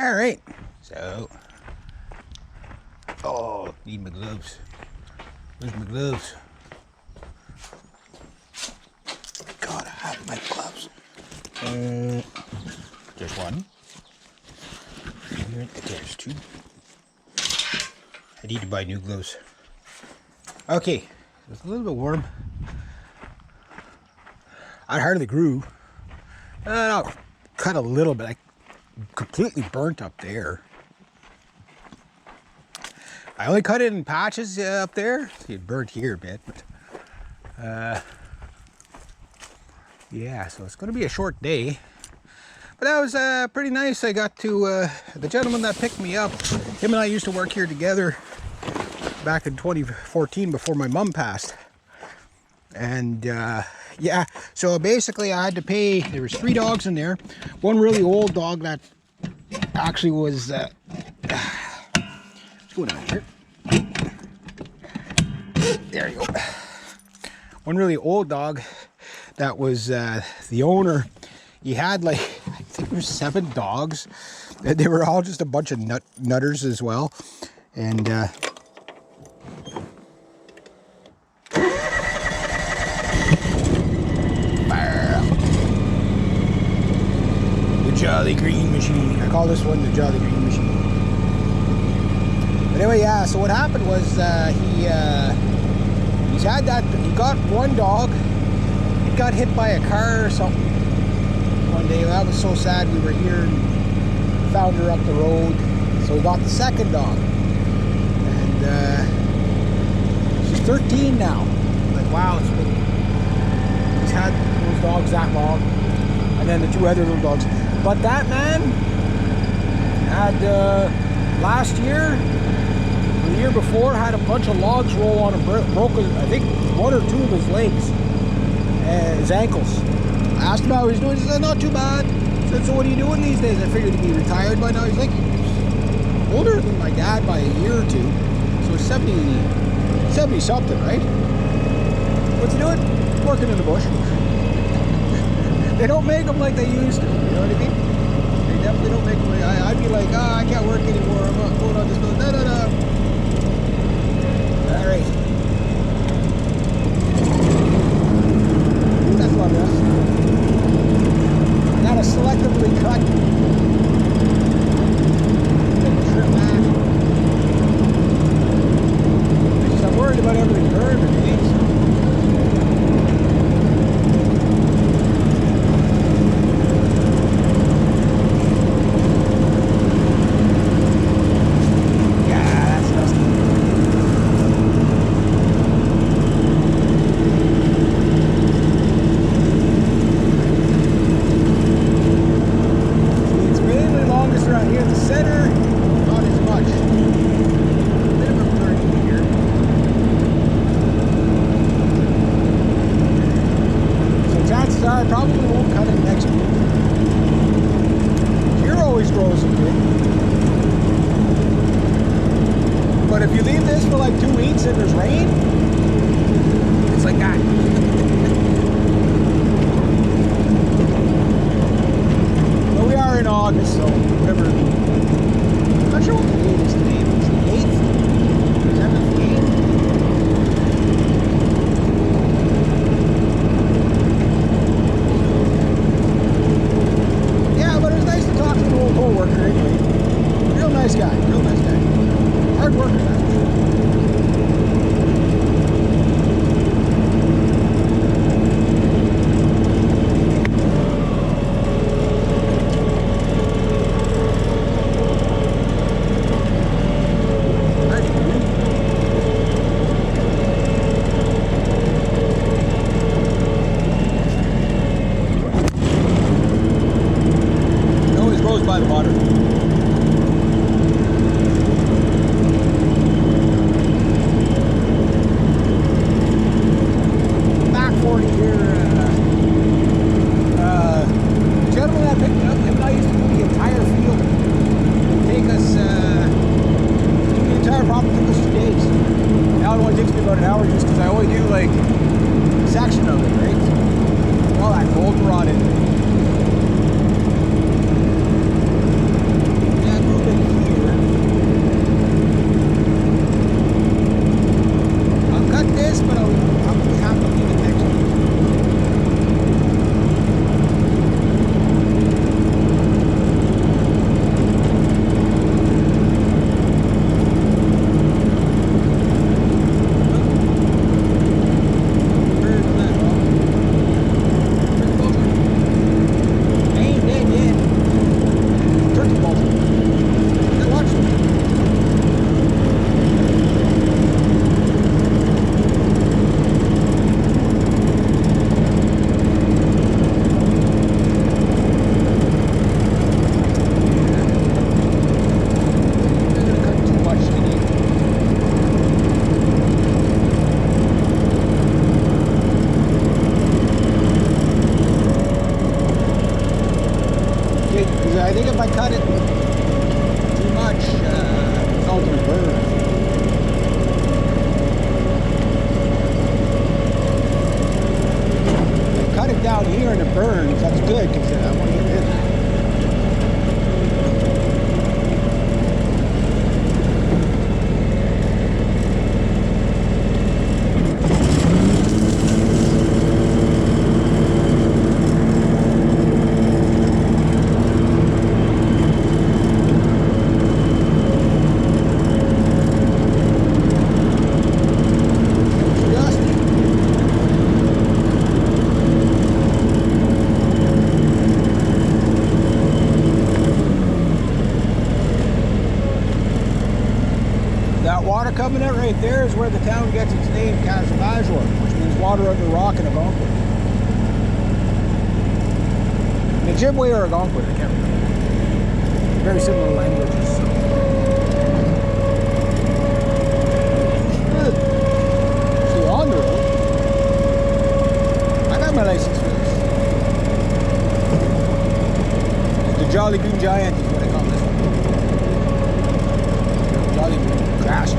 All right, so, oh, need my gloves. Where's my gloves? Gotta have my gloves. There's one. There's two. I need to buy new gloves. Okay, it's a little bit warm. I hardly grew. I'll cut a little bit. I completely burnt up there. I only cut it in patches up there. It burnt here a bit, but yeah, so it's going to be a short day. But that was pretty nice. I got to, the gentleman that picked me up, him and I used to work here together back in 2014 before my mom passed. And yeah, so basically I had to pay, there was 3 dogs in there. One really old dog that actually was, let's go down here. There you go. One really old dog that was the owner. He had like, I think there were 7 dogs. They were all just a bunch of nutters as well. And the Jolly Green Machine. I call this one the Jolly Green Machine. But anyway, yeah, so what happened was he's had that, he got one dog. It got hit by a car or something one day. That was so sad. We were here and found her up the road. So we got the second dog. And she's 13 now. Like, wow, he's had those dogs that long. And then the 2 other little dogs. But that man had last year, or the year before, had a bunch of logs roll on him, broke, I think, 1 or 2 of his legs, his ankles. I asked him how he's doing. He said, not too bad. I said, so what are you doing these days? I figured he'd be retired by now. He's like older than my dad by a year or 2. So 70 something, right? What's he doing? Working in the bush. They don't make them like they used to, you know what I mean? They definitely don't make them like, I'd be like, I can't work anymore, I'm not going on this building. No. Alright. That's what it is. I gotta selectively cut. Trim that. Because I'm worried about everything burning these. I probably won't cut it next week. Here always grows a bit. But if you leave this for like 2 weeks and there's rain, it's like that. But we are in August, so whatever. I'm not sure what the date is today. It's the 8th? 7th, 8th? Co-worker anyway. Real nice guy, real nice guy. Hard worker, that's for sure. By the water. Back 40 here. The gentleman that picked me up, him and I used to do the entire field. It would take us, the entire property took us 2 days. Now it only takes me about an hour just because I only do like a section of it, right? All that goldenrod in there. Too much results in burn. I cut it down here and it burns. That's good because I want to get this. Water coming out right there is where the town gets its name, Casabajor, which means water under rock in Algonquin. In Ojibwe or Algonquin, I can't remember. Very similar languages. So. See, on the road. I got my license for this. The Jolly Green Giant is what I call this one. Jolly Green Grass.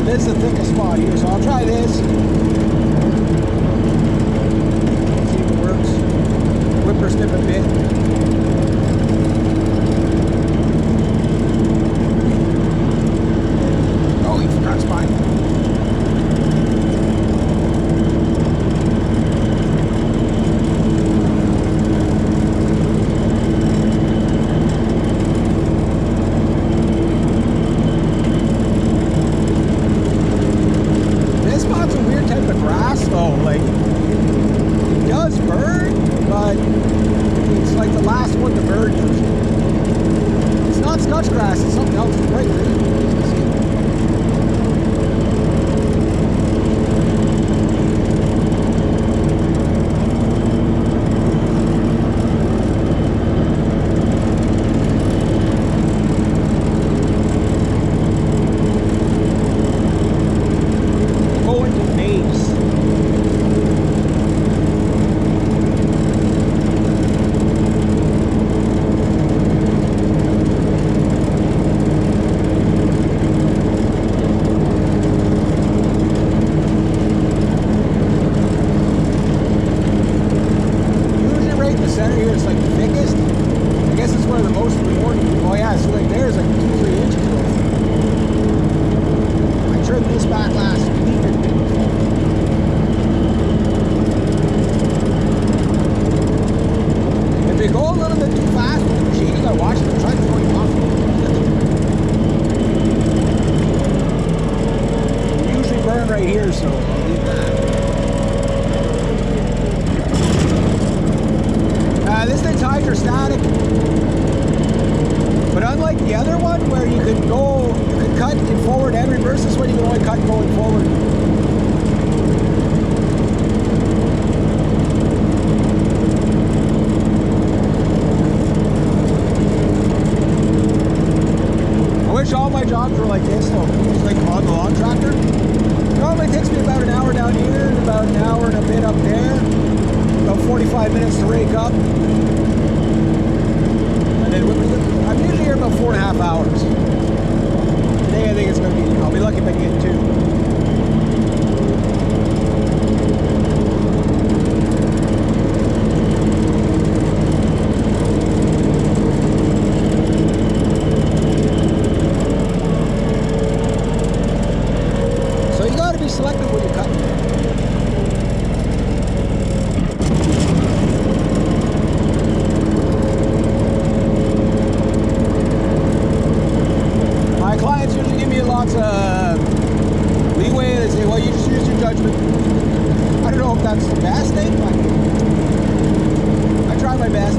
This is the thickest spot here, so I'll try this. See if it works. Whipper snip a bit. Oh, he forgot spine. Grass, it's something else is right there. Go into maze. Right here, so I'll leave that. This thing's hydrostatic, but unlike the other one where you could cut in forward and reverse, this one you can only cut going forward. I wish all my jobs were like this, though. Just like on the lawn tractor. Normally takes me about an hour down here and about an hour and a bit up there. About 45 minutes minutes to rake up. And then I'm usually here about 4.5 hours. Today I think it's going to be, I'll be lucky if I can get 2. So you got to be selective when you're cutting. My clients usually give me lots of leeway. They say, well, you just use your judgment. I don't know if that's the best thing, but I try my best.